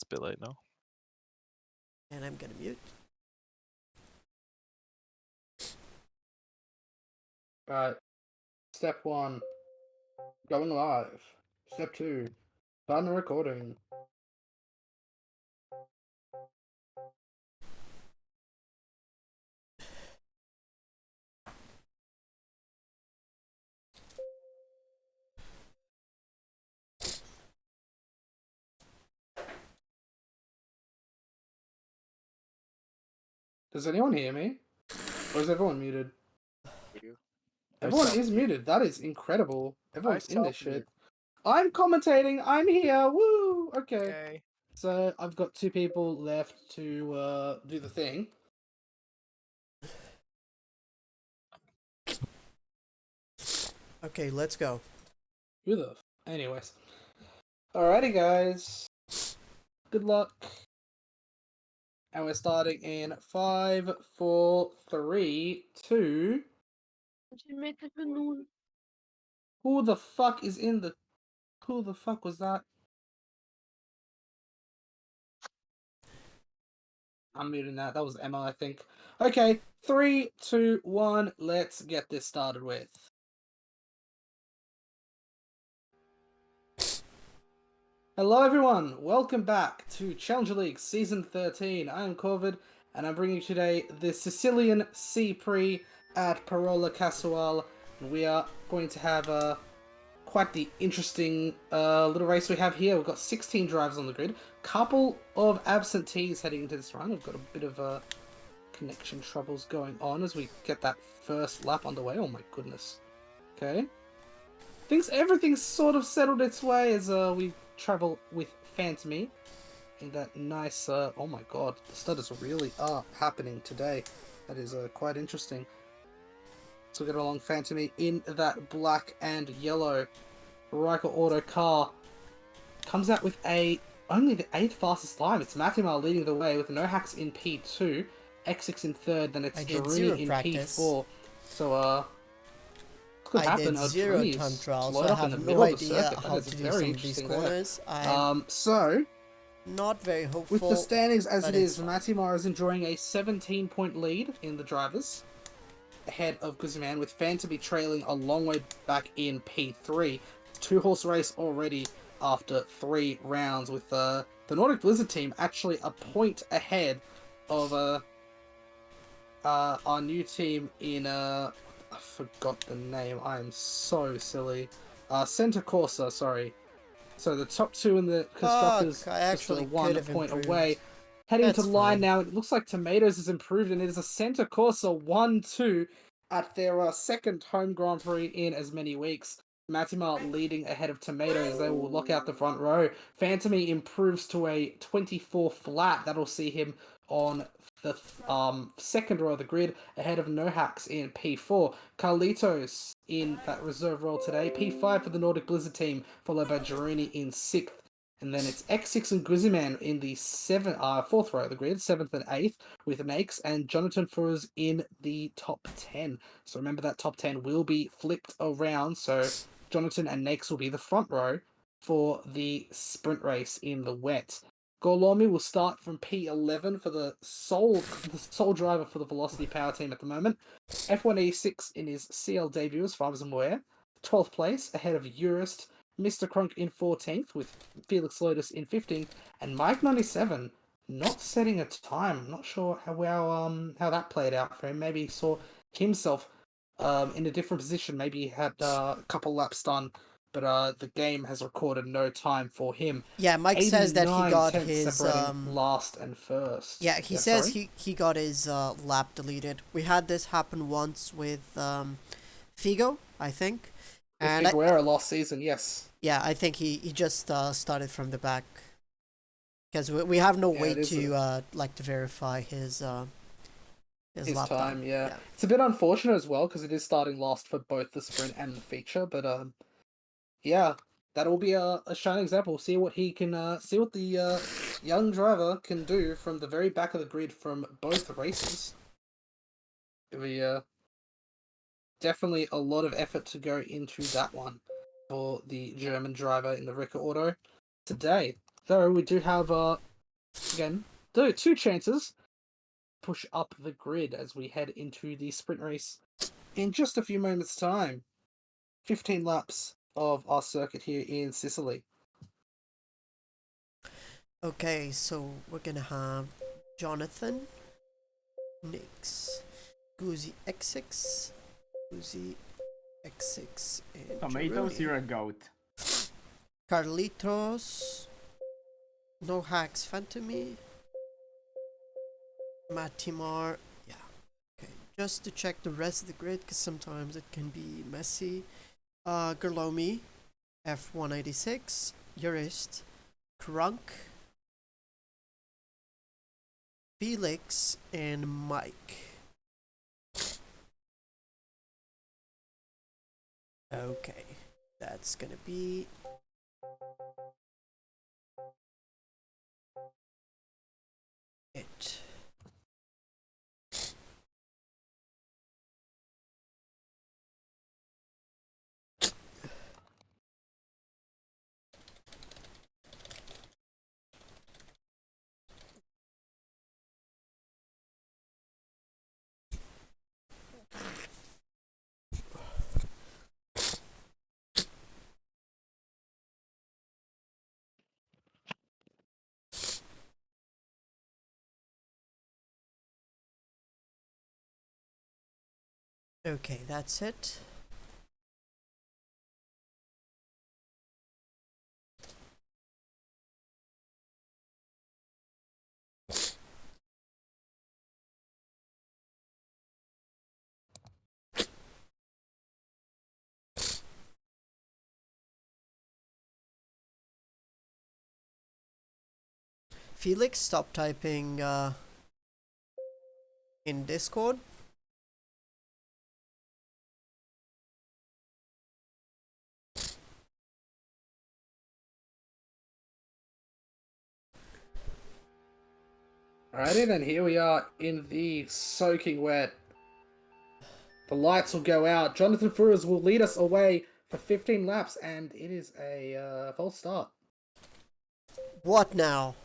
It's a bit late now. And I'm gonna mute. Alright. Step 1. Going live. Step 2. Starting the recording. Does anyone hear me? Or is everyone muted? Everyone is muted. That is incredible. Everyone's in this shit. I'm commentating. I'm here. Woo! Okay. So I've got 2 people left to do the thing. Okay, let's go. Who the anyways. Alrighty guys. Good luck. And we're starting in 5, 4, 3, 2. Who the fuck is in the... Who the fuck was that? I'm muting that. That was Emma, I think. Okay, 3, 2, 1. Let's get this started with. Hello everyone, welcome back to Challenger League Season 13. I am Corvid, and I'm bringing you today the Sicilian Sea Prix at Parola Casuale. We are going to have quite the interesting little race we have here. We've got 16 drivers on the grid, couple of absentees heading into this run. We've got a bit of connection troubles going on as we get that first lap underway. Oh my goodness. Okay. Everything's sort of settled its way as we travel with Phantomy in that nice, oh my god, the stutters really are happening today. That is quite interesting. So we get along Phantomy in that black and yellow Riker Auto car. Comes out with only the 8th fastest time. It's Matimar leading the way with no hacks in P2, X6 in 3rd, then it's Jerini in P4. So, could happen. I did 0 time trials, so I have no idea how to do some of these corners. So, not very hopeful. With the standings as it is, Matimar is enjoying a 17-point lead in the drivers, ahead of Guzman, with Phantomy trailing a long way back in P3. 2-horse race already after 3 rounds, with the Nordic Blizzard team actually a point ahead of our new team in I forgot the name. I am so silly. Center Corsa, sorry. So the top 2 in the constructors just 1 point away. Heading to line now. It looks like Tomatoes has improved, and it is a Center Corsa 1-2 at their second home Grand Prix in as many weeks. Matimar leading ahead of Tomatoes. They will lock out the front row. Phantomy improves to a 24 flat. That'll see him on the second row of the grid, ahead of No Hacks in P4. Carlitos in that reserve role today. P5 for the Nordic Blizzard team, followed by Jerini in 6th. And then it's X6 and Guzman in the 4th row of the grid, 7th and 8th, with Nakes and Jonathan Furuz in the top 10. So remember that top 10 will be flipped around, so Jonathan and Nakes will be the front row for the sprint race in the wet. Gorlomi will start from P11 for the sole driver for the Velocity Power team at the moment. F186 in his CL debut, as far as I'm aware. 12th place, ahead of Urist. Mr. Crunk in 14th, with Felix Lotus in 15th. And Mike97 not setting a time. Not sure how that played out for him. Maybe he saw himself in a different position. Maybe he had a couple laps done. But the game has recorded no time for him. Yeah, Mike says that he got his last and first. Yeah, he says he got his lap deleted. We had this happen once with Figo, I think. And Figueroa last season, yes. Yeah, I think he just started from the back because we have no way to to verify his lap time. Yeah, it's a bit unfortunate as well because it is starting last for both the sprint and the feature, but yeah, that'll be a shining example. See what he can see what the young driver can do from the very back of the grid from both races. Definitely a lot of effort to go into that one for the German driver in the Ricker Auto today. Though we do have again, two chances push up the grid as we head into the sprint race in just a few moments' time. 15 laps of our circuit here in Sicily. Okay, so we're gonna have Jonathan, Nix, Goozy X6, Goozy X6, and Tomatoes, Jeruni. you're a goat. Carlitos, No Hacks Phantomy, Matimar, yeah. Okay, just to check the rest of the grid, because sometimes it can be messy. Gerlomi, F186, Jurist, Krunk, Felix, and Mike. Okay, that's gonna be it. Okay, that's it. Felix, stop typing in Discord. Alrighty then, here we are in the soaking wet. The lights will go out. Jonathan Flores will lead us away for 15 laps, and it is a false start. What now?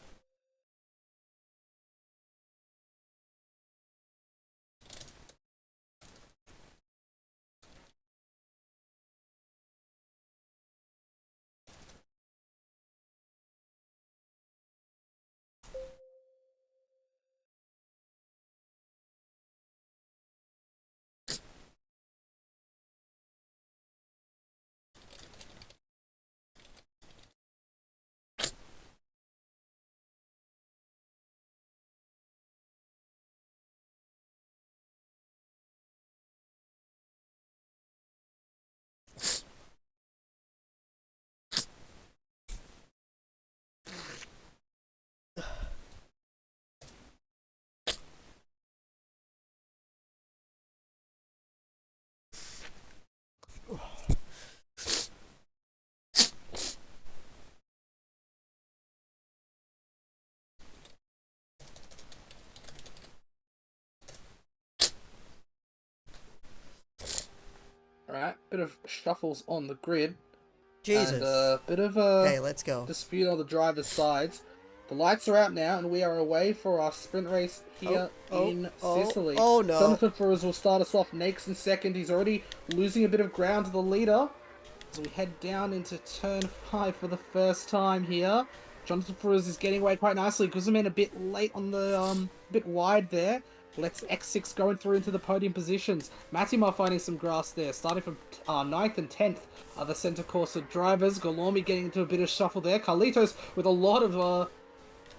Alright, bit of shuffles on the grid. Jesus. And a bit of Okay, let's go. dispute on the driver's sides. The lights are out now, and we are away for our sprint race here in Sicily. Oh no. Jonathan Flores will start us off next in second. He's already losing a bit of ground to the leader. As we head down into turn 5 for the first time here. Jonathan Flores is getting away quite nicely. Guzman a bit late on the, bit wide there. Let's X6 going through into the podium positions. Matima finding some grass there. Starting from 9th and 10th are the center course of drivers. Golormi getting into a bit of shuffle there. Carlitos with a lot of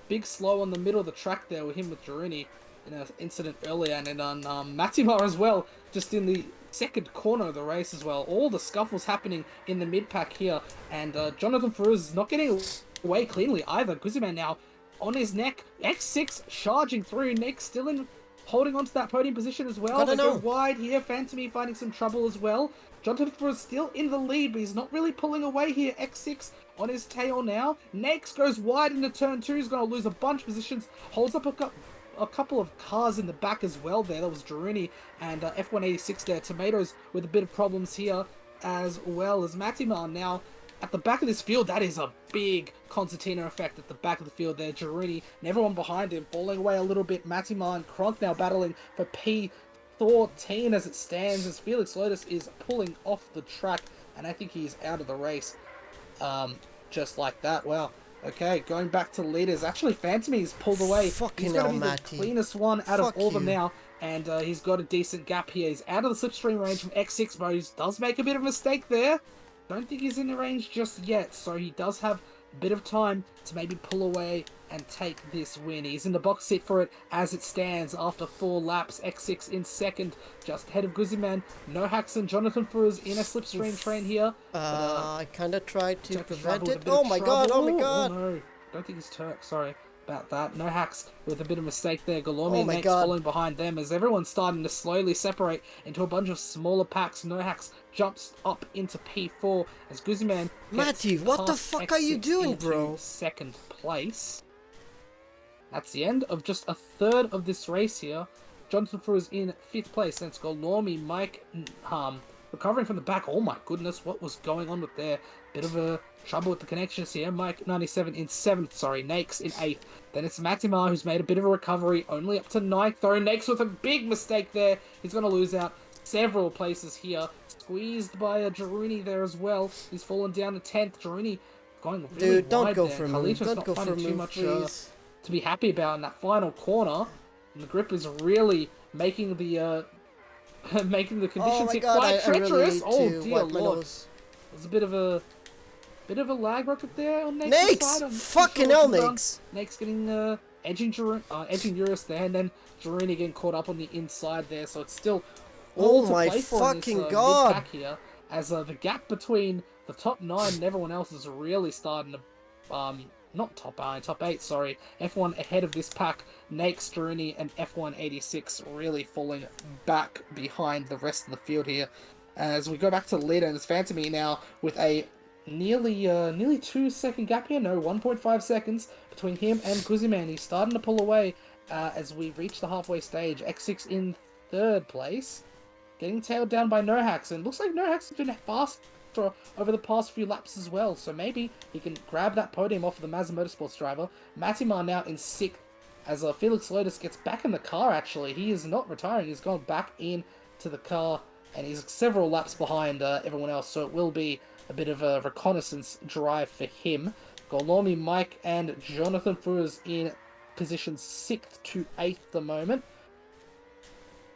big slow on the middle of the track there with him with Girini in an incident earlier. And then on Matima as well, just in the second corner of the race as well. All the scuffles happening in the mid-pack here. And Jonathan Flores is not getting away cleanly either. Guzman now on his neck. X6 charging through. Nick still in, holding on to that podium position as well. They go wide here. Phantomy finding some trouble as well. Jonathan Flores still in the lead, but he's not really pulling away here. X6 on his tail now. Next goes wide into turn 2. He's going to lose a bunch of positions. Holds up a couple of cars in the back as well there. That was Girini and F186 there. Tomatoes with a bit of problems here, as well as Matimar now at the back of this field, that is a big concertina effect at the back of the field there. Girouni and everyone behind him falling away a little bit. Matimar and Kronk now battling for P14 as it stands, as Felix Lotus is pulling off the track, and I think he's out of the race. Just like that. Well, okay, going back to leaders. Actually, Phantomy's pulled away. Fucking he's going to be Matty. the cleanest one out of Fuck all of them you. now. And he's got a decent gap here. He's out of the slipstream range from X6, but he does make a bit of a mistake there. Don't think he's in the range just yet, so he does have a bit of time to maybe pull away and take this win. He's in the box seat for it as it stands after 4 laps. X6 in second, just ahead of Guzman. No hacks and Jonathan Furuz in a slipstream train here. I kind of tried to Jack prevent Trouble with it. a bit Oh of my trouble. god, oh my Oh, god. no, don't think he's Turk, sorry about that. No hacks with a bit of mistake there. Galormi Oh and my Nate's God. following behind them as everyone's starting to slowly separate into a bunch of smaller packs. No hacks jumps up into P4 as Guzman Matty, what the fuck are you doing, bro? Second place. That's the end of just a third of this race here. Jonathan Fru is in 5th place. Then it's Galormi, Mike, recovering from the back. Oh my goodness, what was going on with there? Bit of a trouble with the connections here. Mike 97 in 7th, sorry. Nakes in 8th. Then it's Matimar who's made a bit of a recovery, only up to 9th though. Nakes with a big mistake there. He's going to lose out several places here. Squeezed by a Girouni there as well. He's fallen down to 10th. Girouni going really Dude, don't wide go there. for a move. Carlito's Don't not go for a finding too move, much please. to be happy about in that final corner. And the grip is really making the making the Oh conditions my here god, quite I really treacherous. need Oh to dear wipe my lord, nose. there's a bit of a lag rocket there on Nake's Nakes! side. I'm not Fucking sure hell, what he's done. Nakes! Nakes getting edging Eurus there, and then Girouni getting caught up on the inside there. So it's still all Oh to my play for in fucking this, god! mid-pack here, as the gap between the top 9 and everyone else is really starting to not top 9, top 8, sorry. F1 ahead of this pack. Nakes, Girouni, and F186 really falling back behind the rest of the field here. As we go back to the leader, and it's Phantomy now with a nearly 2 second gap here. No, 1.5 seconds between him and Guzman. He's starting to pull away as we reach the halfway stage. X6 in 3rd place, getting tailed down by No Hacks, and looks like No Hacks has been fast over the past few laps as well, so maybe he can grab that podium off of the Mazda Motorsports driver. Matimar now in 6th as Felix Lotus gets back in the car. Actually, he is not retiring, he's gone back into the car, and he's several laps behind everyone else, so it will be a bit of a reconnaissance drive for him. Golomi, Mike, and Jonathan Furuz in positions 6th to 8th at the moment.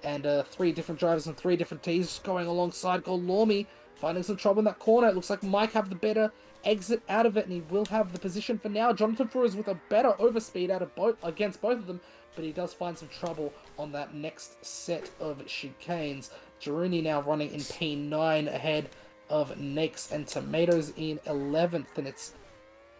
And 3 different drivers and 3 different teams going alongside Golomi, finding some trouble in that corner. It looks like Mike have the better exit out of it, and he will have the position for now. Jonathan Furuz with a better overspeed out of against both of them, but he does find some trouble on that next set of chicanes. Girouni now running in P9 ahead of Nakes and Tomatoes in 11th, and it's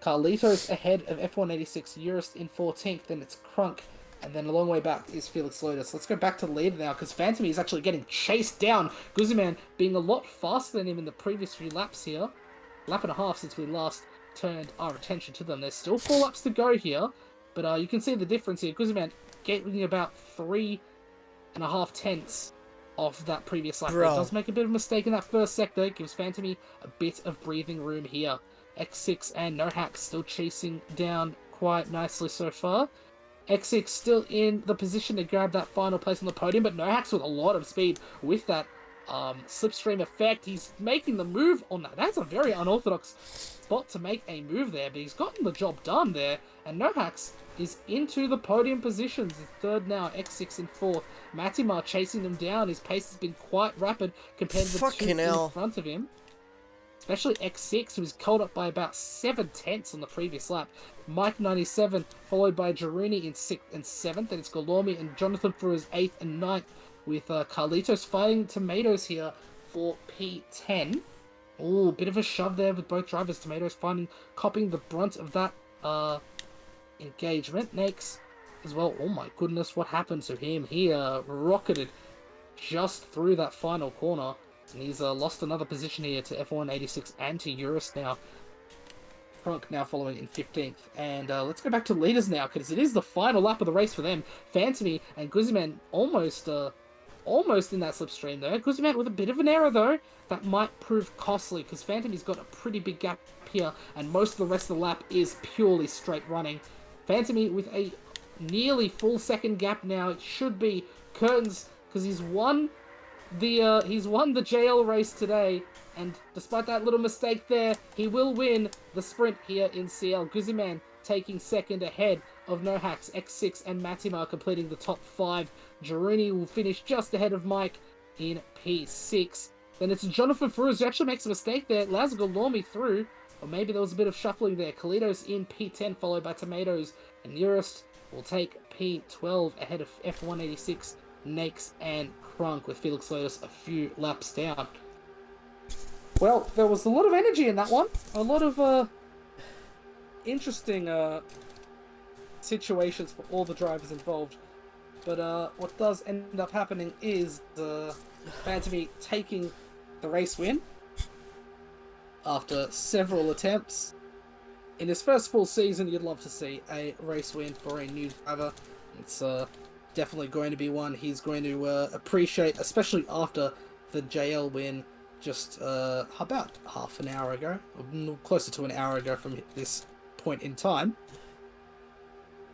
Carlitos ahead of F186 Eurus in 14th, and it's Crunk. And then a long way back is Felix Lotus. Let's go back to the lead now, because Phantomy is actually getting chased down. Guzman being a lot faster than him in the previous few laps here. Lap and a half since we last turned our attention to them. There's still 4 laps to go here, but you can see the difference here. Guzman getting about 3.5 tenths off that previous lap. He does make a bit of a mistake in that first sector. It gives Phantomy a bit of breathing room here. X6 and No Hacks still chasing down quite nicely so far. X6 still in the position to grab that final place on the podium, but No Hacks with a lot of speed with that slipstream effect. He's making the move on that. That's a very unorthodox spot to make a move there, but he's gotten the job done there. And No Hacks is into the podium positions. He's 3rd now, X6 in 4th. Matimar chasing them down. His pace has been quite rapid compared to the 2 in front of him. Especially X6, who was caught up by about 7 tenths on the previous lap. Mike 97, followed by Girouni in 6th and 7th, and it's Golomi and Jonathan for his 8th and 9th, with Carlitos fighting Tomatoes here for P10. Oh, bit of a shove there with both drivers. Tomatoes copying the brunt of that engagement. Next as well. Oh my goodness, what happened to him? He rocketed just through that final corner. And he's lost another position here to F186 and to Eurus now. Crunk now following in 15th. And let's go back to leaders now, because it is the final lap of the race for them. Phantomy and Guzman almost almost in that slipstream though. Guzman with a bit of an error though. That might prove costly because Phantomy's got a pretty big gap here, and most of the rest of the lap is purely straight running. Phantomy with a nearly full second gap now. It should be curtains because he's won the JL race today, and despite that little mistake there, he will win the sprint here in CL. Guzman taking second ahead of Nohax, X6, and Matimar completing the top 5. Girouni will finish just ahead of Mike in P6. Then it's Jonathan Fruz who actually makes a mistake there. Allows Golormi through, or maybe there was a bit of shuffling there. Kalitos in P10, followed by Tomatoes, and Nearest will take P12 ahead of F186, Nakes, and Crunk, with Felix Lotus a few laps down. Well, there was a lot of energy in that one. A lot of interesting situations for all the drivers involved. But what does end up happening is Phantomy taking the race win after several attempts. In his first full season, you'd love to see a race win for a new driver. It's definitely going to be one he's going to appreciate, especially after the JL win just about half an hour ago, or closer to an hour ago from this point in time.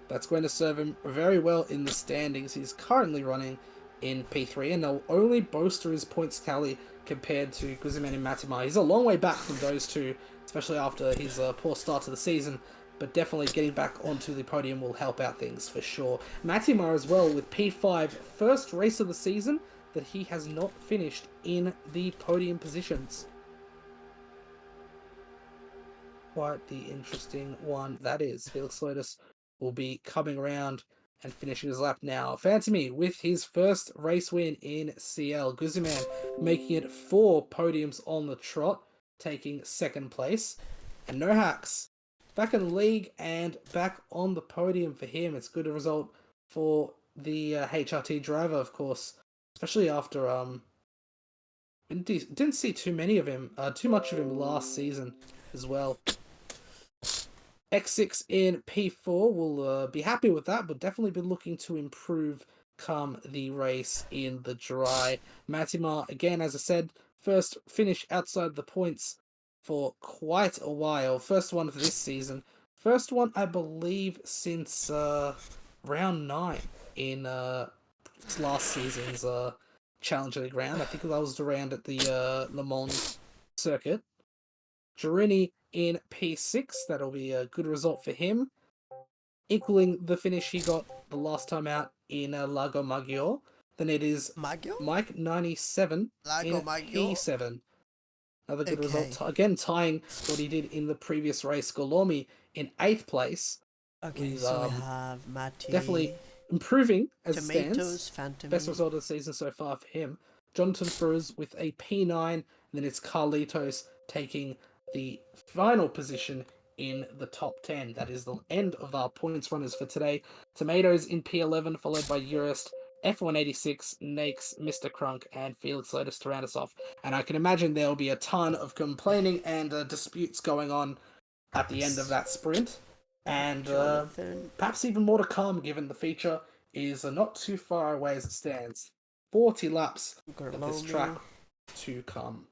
That's going to serve him very well in the standings. He's currently running in P3, and they'll only bolster his points tally compared to Guzman and Matimar. He's a long way back from those two, especially after his poor start to the season, but definitely getting back onto the podium will help out things for sure. Matimar as well with P5, first race of the season that he has not finished in the podium positions. Quite the interesting one that is. Felix Lotus will be coming around and finishing his lap now. Phantomy with his first race win in CL. Guzman making it 4 podiums on the trot, taking second place. And Nohax back in the league and back on the podium for him. It's a good result for the HRT driver, of course, especially after didn't see too much of him last season as well. X6 in P4 will be happy with that, but definitely be looking to improve come the race in the dry. Matimar, again, as I said, first finish outside the points for quite a while. First one for this season. First one, I believe, since round 9 in last season's Challenger League round. I think that was around at the Le Mans circuit. Girouni in P6, that'll be a good result for him, equaling the finish he got the last time out in Lago Maggiore. Then it is Mike 97 in P7. Another good result, again tying what he did in the previous race. Golormi in 8th place. Okay, with, so we have Matty. Definitely improving as Tomatoes, it stands. Phantom. Best result of the season so far for him. Jonathan Fruz with a P9, and then it's Carlitos taking the final position in the top 10. That is the end of our points runners for today. Tomatoes in P11, followed by Urist, F186, Nakes, Mr. Crunk, and Felix Lotus to round us off. And I can imagine there will be a ton of complaining and disputes going on at the end of that sprint. And perhaps even more to come, given the feature is not too far away as it stands. 40 laps of this track to come.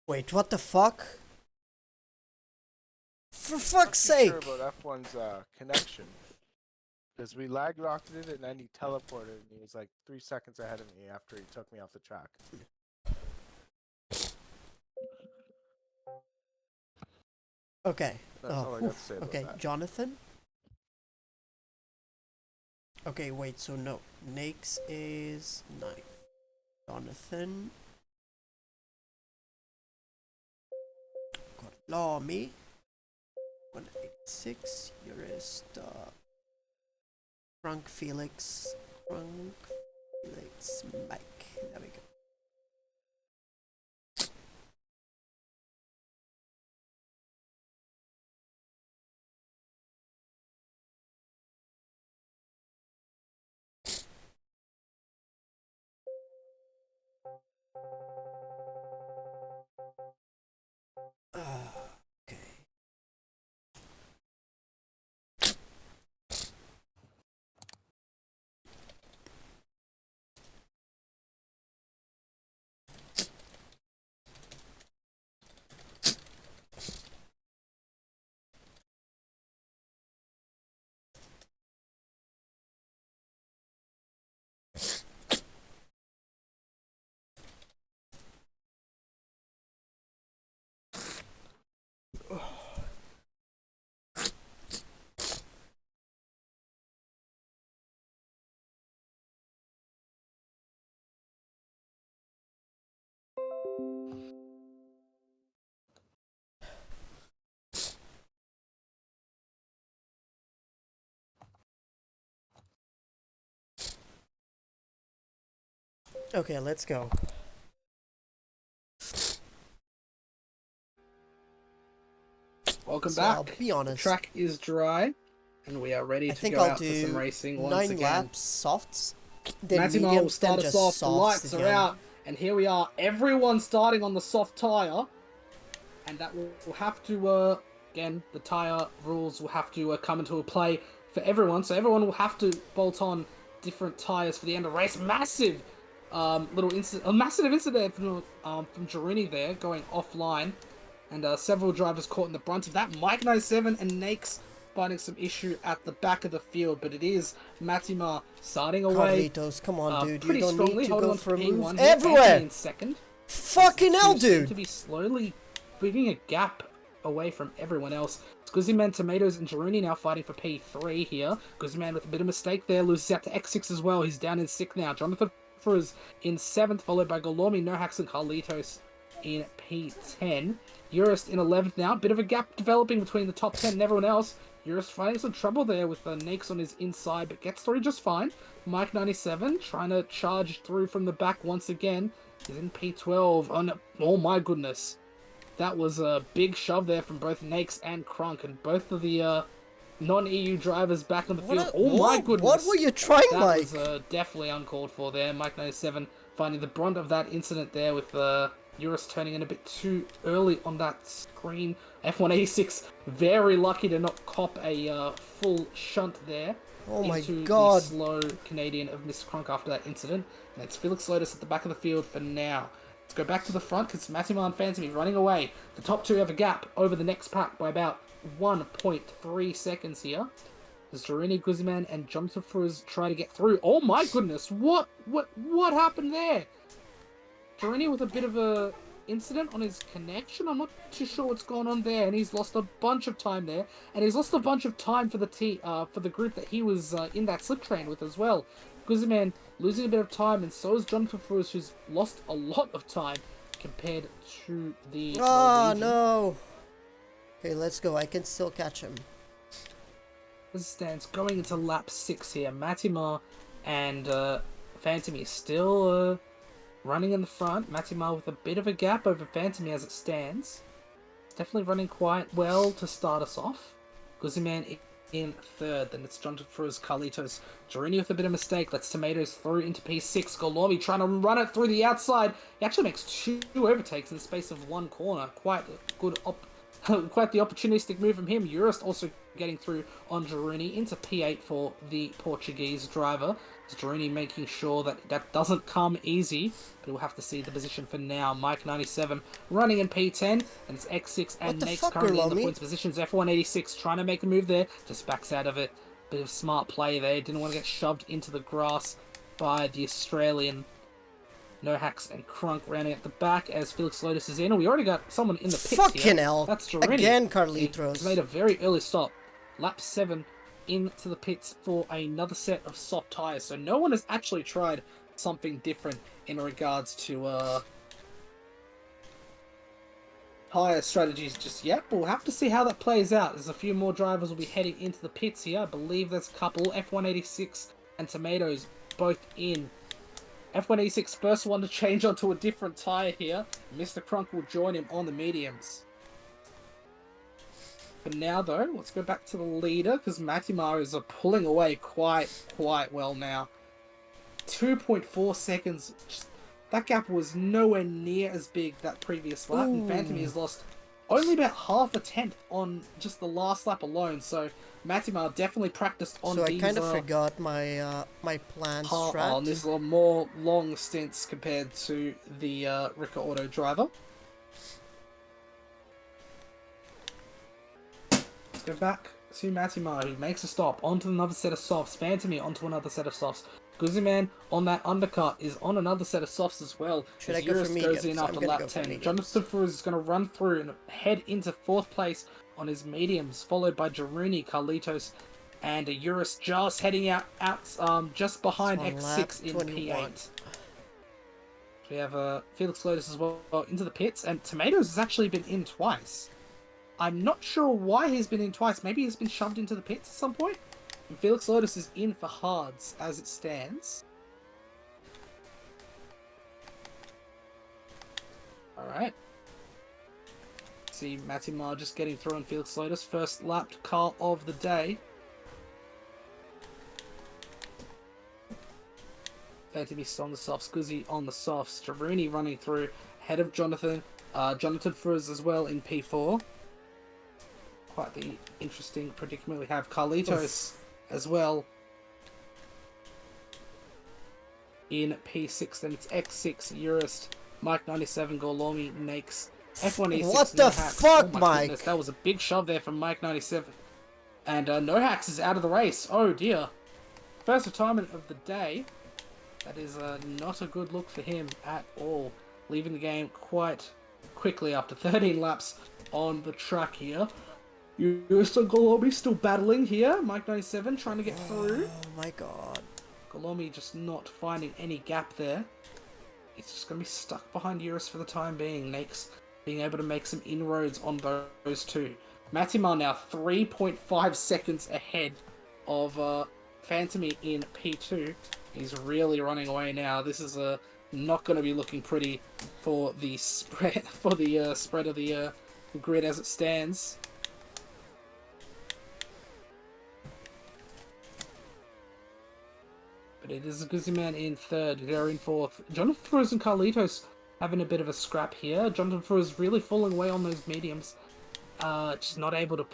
Wait, what the fuck? For fuck's sake! I'm sure about F1's connection. Because we lag locked it and then he teleported and he was like 3 seconds ahead of me after he took me off the track. Okay. That's all I got to say about that. Jonathan? Okay, wait, so no. Nakes is 9th. Jonathan. Golormi. 186. Urist. Crunk Felix. Mike. There we go. Okay. Okay, let's go. Welcome So back. I'll be The honest. track is dry, and we are ready I to think go I'll out for some do racing 9 once again. laps softs, then Matty will mediums, then start us just off. The softs lights again. are out, and here we are. Everyone starting on the soft tire, and that will have to again, the tire rules will have to come into play for everyone. So everyone will have to bolt on different tires for the end of the race. Massive little incident, a massive incident from Girini there going offline, and several drivers caught in the brunt of that. Mike 97 and Nakes finding some issue at the back of the field, but it is Matima starting away Carlitos, come on, dude. You pretty don't strongly, need to holding go on for a to move P1 here. everywhere. Anthony in second. Fucking hell, Seem to dude. be slowly bringing a gap away from everyone else. It's Guzman, Tomatoes, and Girouni now fighting for P3 here. Guzman with a bit of mistake there, loses out to X6 as well. He's down in 6th now. Jonathan Fruz in 7th, followed by Golormi, Nohax, and Carlitos in P10. Urist in 11th now. Bit of a gap developing between the top 10 and everyone else. Urist finding some trouble there with Nakes on his inside, but gets through just fine. Mike 97 trying to charge through from the back once again. He's in P12. Oh, no. Oh my goodness. That was a big shove there from both Nakes and Crunk, and both of the non-EU drivers back on the field. Oh my goodness. What were you trying, That Mike? was definitely uncalled for there. Mike 97 finding the brunt of that incident there with Eurus turning in a bit too early on that screen. F186 very lucky to not cop a full shunt there. Oh my into god. the slow Canadian of Mr. Crunk after that incident. And it's Felix Lotus at the back of the field for now. Let's go back to the front because Matima and Phantom running away. The top two have a gap over the next pack by about 1.3 seconds here. As Girini, Guzman, and Jonathan Fruz try to get through. Oh my goodness, what happened there? Girini with a bit of a incident on his connection. I'm not too sure what's going on there, and he's lost a bunch of time there, and he's lost a bunch of time for the group that he was in that slip train with as well. Guzman losing a bit of time, and so is Jonathan Fruz, who's lost a lot of time compared to the. Oh no. Okay, let's go. I can still catch him. As it stands, going into lap 6 here, Matima and Phantom is still running in the front. Matima with a bit of a gap over Phantom as it stands. It's definitely running quite well to start us off. Guzman in 3rd, then it's Jonathan Fruz, Carlitos, Girini with a bit of mistake, lets Tomatoes through into P6, Golormi trying to run it through the outside. He actually makes 2 overtakes in the space of 1 corner. Quite a good quite the opportunistic move from him. Urist also getting through on Girini into P8 for the Portuguese driver. Girini making sure that that doesn't come easy, but we'll have to see the position for now. Mike 97 running in P10, and it's X6 and Nakes currently in the points positions. F186 trying to make a move there, just backs out of it. Bit of smart play there, didn't want to get shoved into the grass by the Australian. Nohax and Crunk rounding at the back as Felix Lotus is in. We already got someone in the pits Fucking here. hell. That's Girini. Again, Carlitos. He's made a very early stop. Lap 7 into the pits for another set of soft tyres. So no one has actually tried something different in regards to tyre strategies just yet. But we'll have to see how that plays out. There's a few more drivers will be heading into the pits here. I believe there's a couple. F186 and Tomatoes both in. F186 first one to change onto a different tyre here. Mr. Crunk will join him on the mediums. For now though, let's go back to the leader because Matimar is pulling away quite well now. 2.4 seconds. That gap was nowhere near as big that previous lap. And Phantom has lost only about half a tenth on just the last lap alone. So Matimar definitely practiced on these. So I kind of forgot my my plan strat. On these more long stints compared to the Rika Auto driver. Let's go back to Matimar, who makes a stop onto another set of softs. Phantom onto another set of softs. Guzman on that undercut is on another set of softs as well. Should I go for mediums? Goes in after lap 10. Jonathan Fruz is going to run through and head into 4th place on his mediums, followed by Girini, Carlitos, and Eurus just heading out just behind X6 in 21. P8. We have Felix Lotus as well into the pits, and Tomatoes has actually been in twice. I'm not sure why he's been in twice. Maybe he's been shoved into the pits at some point. And Felix Lotus is in for hards as it stands. Alright. See Matimar just getting through on Felix Lotus. First lapped car of the day. Fantomist on the softs, Guzzi on the softs, Jaruni running through, ahead of Jonathan. Jonathan Fruz as well in P4. Quite the interesting predicament we have. Carlitos as well in P6. Then it's X6, Urist, Mike 97, Gorlomi, Nakes, F1 E6. What the Nohax. fuck, Oh my Mike? goodness, that was a big shove there from Mike 97. And Nohax is out of the race. Oh dear. First retirement of the day. That is not a good look for him at all. Leaving the game quite quickly after 13 laps on the track here. Gorlomi still battling here. Mike 97 trying to get through. Oh my god. Gorlomi just not finding any gap there. He's just going to be stuck behind Eurus for the time being. Nakes being able to make some inroads on those two. Matimar now 3.5 seconds ahead of Fantomy in P2. He's really running away now. This is not going to be looking pretty for the spread spread of the grid as it stands. But it is a Guzzi man in third. They're in fourth. Jonathan Flores and Carlitos having a bit of a scrap here. Jonathan Flores really falling away on those mediums. Just not able to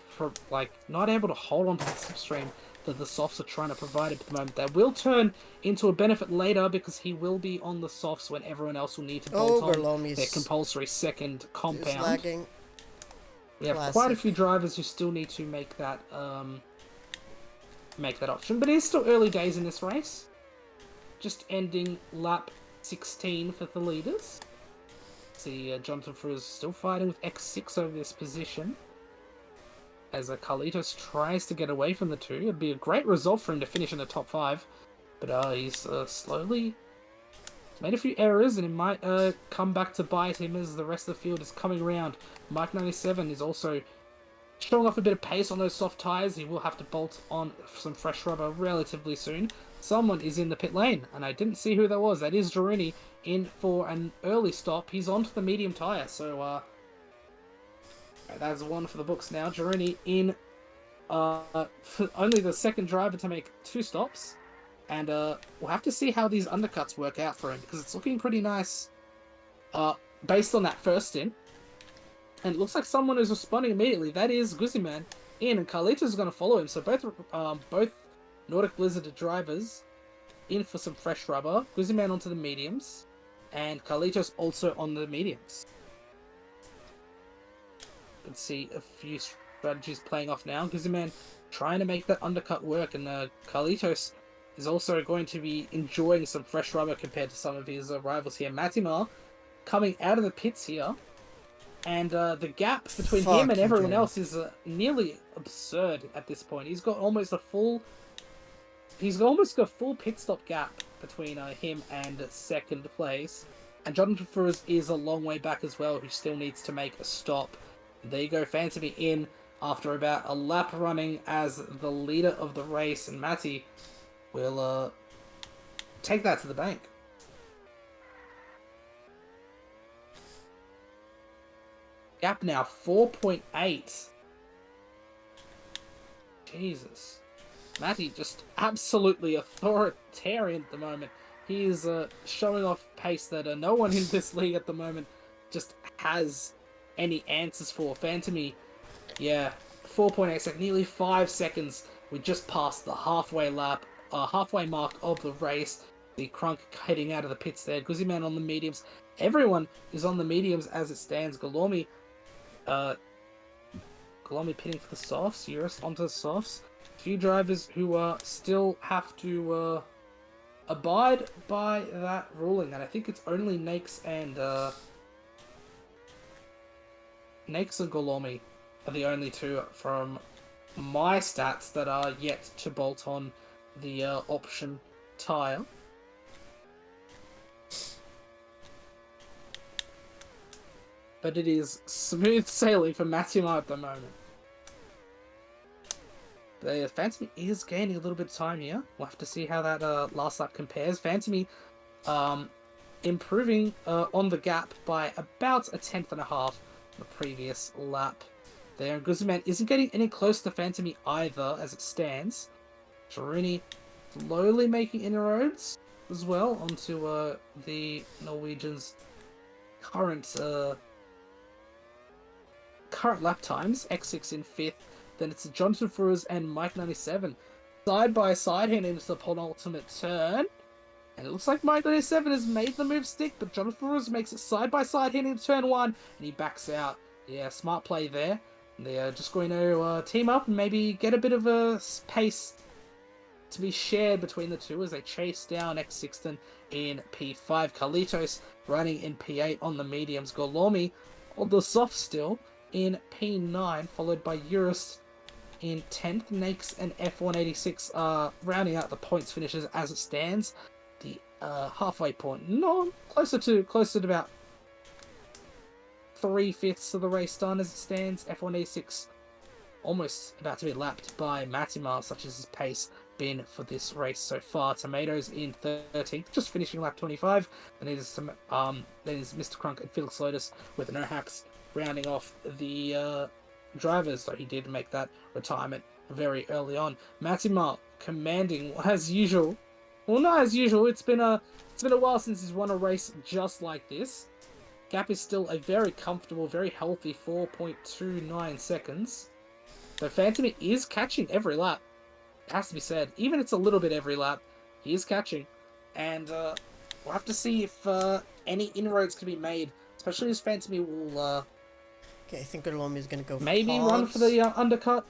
hold on to the slipstream that the softs are trying to provide at the moment. That will turn into a benefit later because he will be on the softs when everyone else will need to bolt on their compulsory second compound. Lagging. We have quite a few drivers who still need to make that option, but it is still early days in this race. Just ending lap 16 for the leaders. See, Jonathan Flores still fighting with X6 over this position. As Carlitos tries to get away from the two. It'd be a great result for him to finish in the top 5. But he's slowly made a few errors, and it might come back to bite him as the rest of the field is coming around. Mike 97 is also showing off a bit of pace on those soft tyres. He will have to bolt on some fresh rubber relatively soon. Someone is in the pit lane, and I didn't see who that was. That is Jaruni in for an early stop. He's onto the medium tyre, so that's one for the books now. Jaruni in only the second driver to make 2 stops. And we'll have to see how these undercuts work out for him, because it's looking pretty nice based on that first stint. And it looks like someone is responding immediately. That is Guzziman in, and Carlitos is going to follow him. So both Nordic Blizzard drivers in for some fresh rubber. Guzziman onto the mediums, and Carlitos also on the mediums. You can see a few strategies playing off now. Guzziman trying to make that undercut work, and Carlitos is also going to be enjoying some fresh rubber compared to some of his rivals here. Matimar coming out of the pits here, and the gap between him and everyone else is nearly absurd at this point. He's got almost a full pit stop gap between him and second place. And Jonathan Flores is a long way back as well, who still needs to make a stop. There you go, Fantomy in after about a lap running as the leader of the race, and Matty will take that to the bank. Gap now 4.8. Jesus. Matty just absolutely authoritarian at the moment. He is showing off pace that no one in this league at the moment just has any answers for. Fantomy, yeah, 4.8 seconds, nearly 5 seconds. We just passed the halfway mark of the race. The Crunk heading out of the pits there. Guzziman on the mediums. Everyone is on the mediums as it stands. Gorlomi pitting for the softs. Eurus onto the softs. A few drivers who still have to abide by that ruling, and I think it's only Nakes and Gorlomi are the only two from my stats that are yet to bolt on the option tyre. But it is smooth sailing for Matimar at the moment. The Fantomy is gaining a little bit of time here. We'll have to see how that last lap compares. Fantomy improving on the gap by about a tenth and a half the previous lap there. Guzman isn't getting any close to Fantamy either as it stands. Giruni slowly making inroads as well onto the Norwegians' current lap times. X6 in 5th, then it's Jonathan Fruers and Mike 97 side by side heading into the penultimate turn. And it looks like Mike 97 has made the move stick, but Jonathan Fruers makes it side by side heading into turn 1, and he backs out. Yeah, smart play there. They're just going to team up and maybe get a bit of a pace to be shared between the two as they chase down X6 in P5. Carlitos running in P8 on the mediums. Golomi on the soft still in P9, followed by Urist in 10th. Nakes and F186 are rounding out the points finishes as it stands. The halfway point, no, closer to about 3/5 of the race done as it stands. F186 almost about to be lapped by Matimar, such as his pace been for this race so far. Tomatoes in 13th, just finishing lap 25. Then is Mr. Crunk and Felix Lotus with no hacks rounding off the drivers, though he did make that retirement very early on. Matimar commanding as usual. Well, not as usual. It's been a while since he's won a race just like this. Gap is still a very comfortable, very healthy 4.29 seconds. So Fantamy is catching every lap. It has to be said. Even if it's a little bit every lap, he is catching. And we'll have to see if any inroads can be made, especially as Fantamy will Okay, I think Golomi is going to go maybe for run for the undercut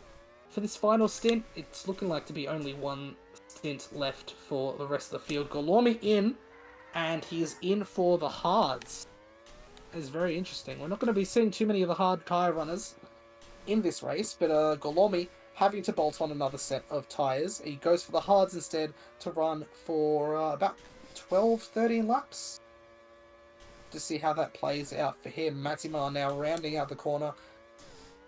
for this final stint. It's looking like to be only one stint left for the rest of the field. Golomi in, and he is in for the hards. It's very interesting. We're not going to be seeing too many of the hard tyre runners in this race, but Golomi having to bolt on another set of tyres. He goes for the hards instead to run for about 12-13 laps. To see how that plays out for him. Matimar now rounding out the corner.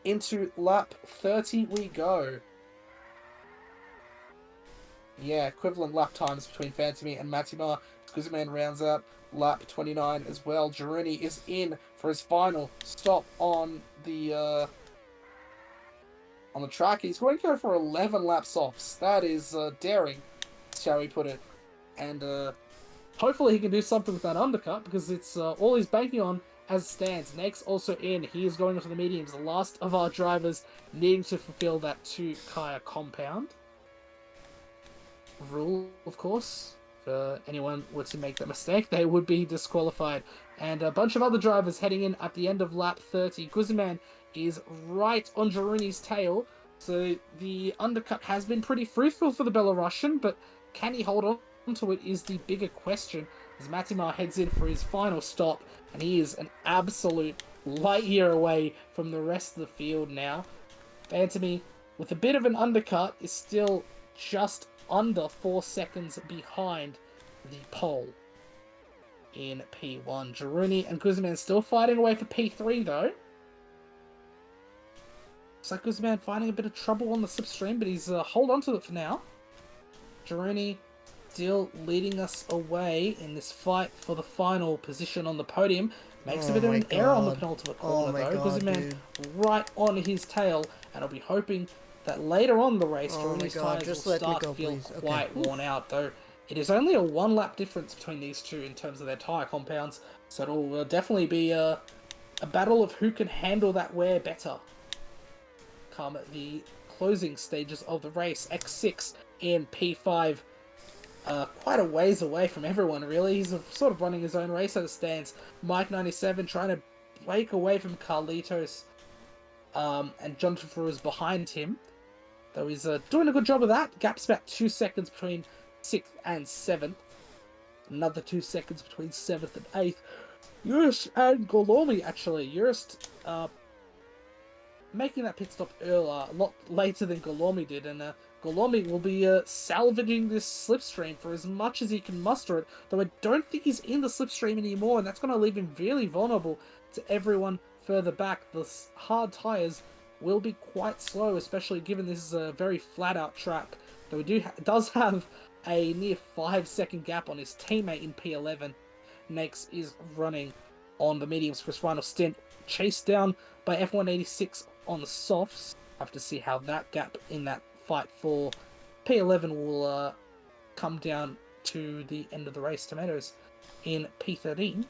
Into lap 30 we go. Yeah, equivalent lap times between Fantamy and Matimar. Guzman rounds out lap 29 as well. Giruni is in for his final stop on the track. He's going to go for 11 lap softs. That is daring, shall we put it. And hopefully he can do something with that undercut, because it's all he's banking on as it stands. Next also in, he is going for the mediums. The last of our drivers needing to fulfill that 2-Kaya compound rule, of course. If anyone were to make that mistake, they would be disqualified. And a bunch of other drivers heading in at the end of lap 30. Guzman is right on Giruni's tail, so the undercut has been pretty fruitful for the Belarusian, but can he hold on to it is the bigger question as Matimar heads in for his final stop, and he is an absolute light year away from the rest of the field now. Fantamy, with a bit of an undercut, is still just under 4 seconds behind the pole in P1. Giruni and Guzman still fighting away for P3 though. Looks like Guzman finding a bit of trouble on the slipstream, but he's hold on to it for now. Giruni still leading us away in this fight for the final position on the podium. Makes a bit of an error on the penultimate corner though. Guzman right on his tail, and I'll be hoping that later on the race, Giruni's tyres will start to feel quite worn out, though it is only a 1 lap difference between these two in terms of their tyre compounds, so it'll definitely be a battle of who can handle that wear better come the closing stages of the race. X6 in P5, quite a ways away from everyone really. He's sort of running his own race as it stands. Mike 97 trying to break away from Carlitos, and Jonathan Fruers behind him, though he's doing a good job of that. Gap's about 2 seconds between 6th and 7th. Another 2 seconds between 7th and 8th. Urist and Golomi, actually. Urist making that pit stop earlier, a lot later than Golomi did, and Golomi will be salvaging this slipstream for as much as he can muster it, though I don't think he's in the slipstream anymore, and that's going to leave him really vulnerable to everyone further back. The hard tyres will be quite slow, especially given this is a very flat-out track, though he does have a near 5-second gap on his teammate in P11. Nakes is running on the mediums for his final stint, chased down by F186 on the softs. Have to see how that gap in that fight for P11 will come down to the end of the race. Tomatoes in P13,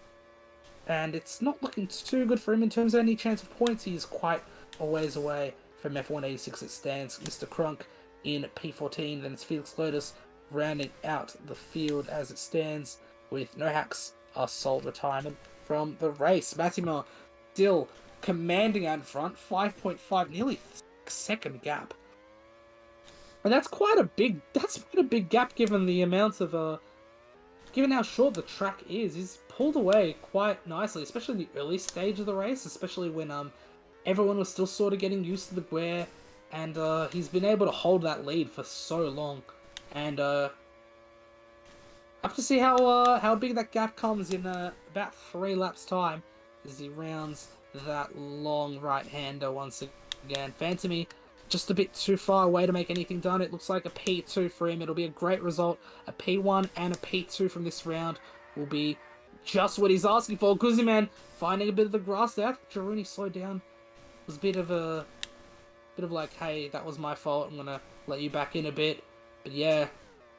and it's not looking too good for him in terms of any chance of points. He is quite a ways away from F186 it stands. Mr. Crunk in P14, then it's Felix Lotus rounding out the field as it stands with no hacks, a sole retirement from the race. Matima still commanding out in front, 5.5, nearly second gap. And that's quite a big gap given the amount of given how short the track is. He's pulled away quite nicely, especially in the early stage of the race, especially when everyone was still sort of getting used to the wear, and he's been able to hold that lead for so long. And have to see how big that gap comes in about 3 laps time as he rounds that long right-hander once again. Phantomy just a bit too far away to make anything done. It looks like a P2 for him. It'll be a great result. A P1 and a P2 from this round will be just what he's asking for. Guzman finding a bit of the grass there. Jaruni slowed down. It was a bit of like, hey, that was my fault. I'm gonna let you back in a bit. But yeah,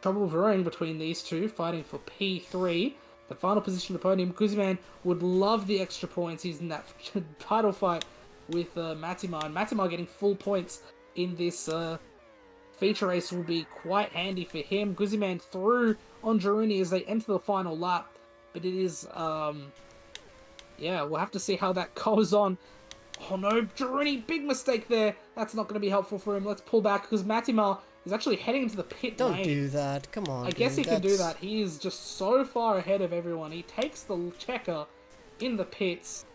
trouble brewing between these two, fighting for P3. The final position of the podium. Guzman would love the extra points. He's in that title fight with Matima. And Matima getting full points in this feature race will be quite handy for him. Guzman through on Jaruni as they enter the final lap. But it is, yeah, we'll have to see how that goes on. Oh no, Jaruni, big mistake there. That's not going to be helpful for him. Let's pull back because Matima is actually heading into the pit lane. Don't do that. Come on. I guess he can do that. He is just so far ahead of everyone. He takes the checker in the pits.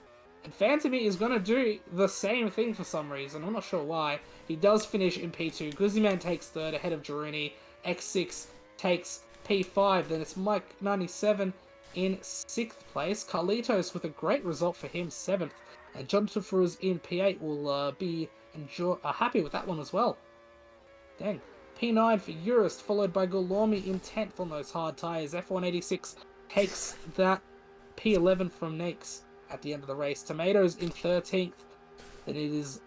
And Phantomy is going to do the same thing for some reason. I'm not sure why. He does finish in P2. Guzman takes third ahead of Jaruni. X6 takes P5. Then it's Mike 97 in 6th place. Carlitos with a great result for him, 7th. And Jonathan Fruz in P8 will be happy with that one as well. Dang. P9 for Urist, followed by Golormi in 10th on those hard tyres. F186 takes that P11 from Nakes at the end of the race. Tomatoes in 13th. Then it is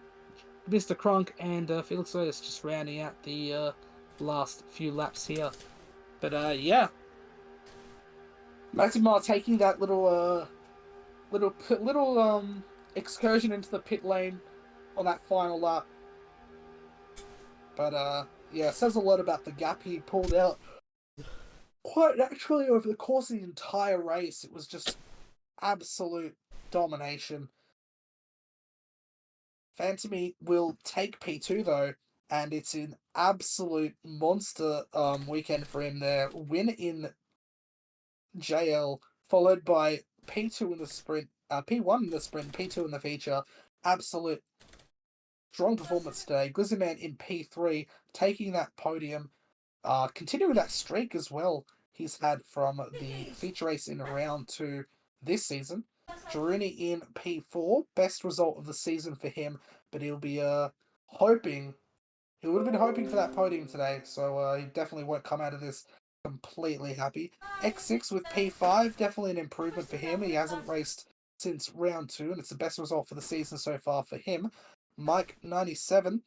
Mr. Kronk and Felix Otis just rounding out the last few laps here. But yeah. Maximar taking that little excursion into the pit lane on that final lap. But yeah, it says a lot about the gap he pulled out. Quite naturally over the course of the entire race, it was just absolute domination. Phantomy will take P2 though, and it's an absolute monster weekend for him there. Win in JL, followed by P2 in the sprint, P1 in the sprint, P2 in the feature. Absolute strong performance today. Guzman in P3, taking that podium, continuing that streak as well he's had from the feature race in round 2 this season. Jaruni in P4, best result of the season for him, but he'll be hoping, he would have been hoping for that podium today, so he definitely won't come out of this completely happy. X6 with P5, definitely an improvement for him. He hasn't raced since round 2, and it's the best result for the season so far for him. Mike 97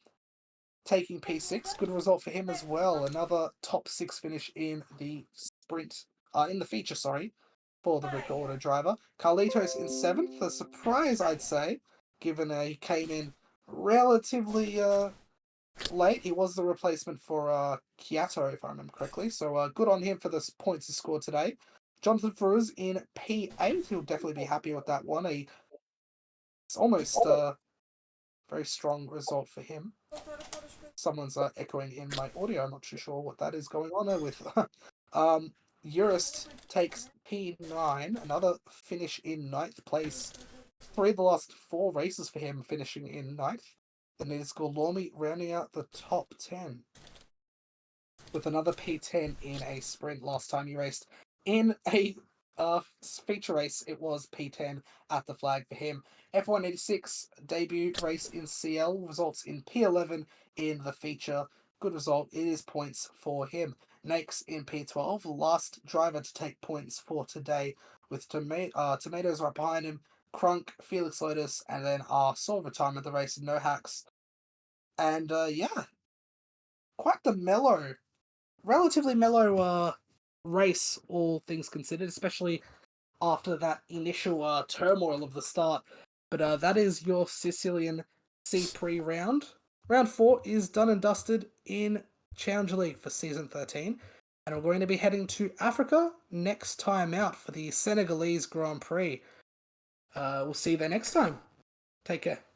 taking P6, good result for him as well. Another top 6 finish in the sprint, in the feature, sorry, for the recorder driver. Carlitos in 7th, a surprise I'd say, given he came in relatively late. He was the replacement for Kiato, if I remember correctly, so good on him for the points he scored today. Jonathan Fruz in P8, he'll definitely be happy with that one. It's almost very strong result for him. Someone's echoing in my audio. I'm not too sure what that is going on there with. Urist takes P9, another finish in 9th place. 3 of the last 4 races for him finishing in 9th. Then it's Golormi rounding out the top 10 with another P10 in a sprint. Last time he raced in a feature race, it was P10 at the flag for him. F186 debut race in CL results in P11 in the feature. good result. It is points for him. Next in P12, last driver to take points for today, with Tomatoes right behind him, Crunk, Felix Lotus, and then our sole retirement of the race, No Hacks. And yeah, quite the relatively mellow race, all things considered, especially after that initial turmoil of the start. But that is your Sicilian C-Pre round. Round 4 is done and dusted in Challenger League for Season 13. And we're going to be heading to Africa next time out for the Senegalese Grand Prix. We'll see you there next time. Take care.